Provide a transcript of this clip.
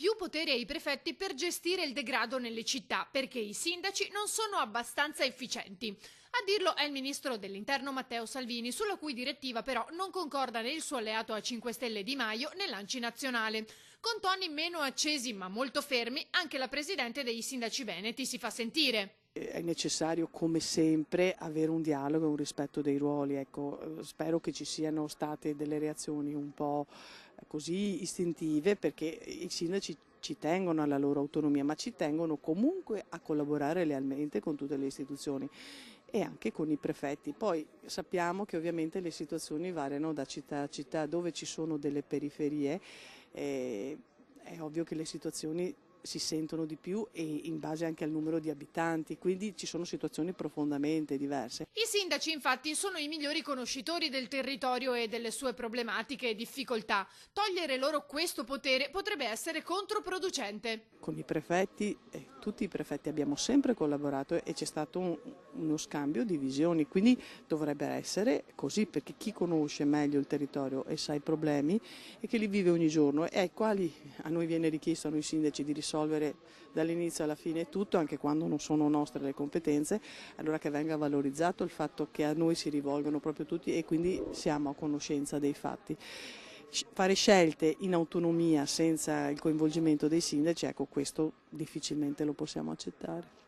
Più poteri ai prefetti per gestire il degrado nelle città, perché i sindaci non sono abbastanza efficienti. A dirlo è il ministro dell'Interno Matteo Salvini, sulla cui direttiva però non concorda né il suo alleato a 5 Stelle Di Maio né l'Anci Nazionale. Con toni meno accesi ma molto fermi, anche la presidente dei sindaci veneti si fa sentire. È necessario, come sempre, avere un dialogo e un rispetto dei ruoli. Ecco, spero che ci siano state delle reazioni un po' così istintive, perché i sindaci ci tengono alla loro autonomia, ma ci tengono comunque a collaborare lealmente con tutte le istituzioni e anche con i prefetti. Poi sappiamo che ovviamente le situazioni variano da città a città, dove ci sono delle periferie, è ovvio che le situazioni si sentono di più e in base anche al numero di abitanti, quindi ci sono situazioni profondamente diverse. I sindaci infatti sono i migliori conoscitori del territorio e delle sue problematiche e difficoltà. Togliere loro questo potere potrebbe essere controproducente. Con i prefetti, tutti i prefetti abbiamo sempre collaborato e c'è stato uno scambio di visioni, quindi dovrebbe essere così, perché chi conosce meglio il territorio e sa i problemi e che li vive ogni giorno e ai quali a noi viene richiesto, a noi sindaci, di risolvere dall'inizio alla fine tutto, anche quando non sono nostre le competenze, allora che venga valorizzato il fatto che a noi si rivolgono proprio tutti e quindi siamo a conoscenza dei fatti. Fare scelte in autonomia senza il coinvolgimento dei sindaci, ecco, questo difficilmente lo possiamo accettare.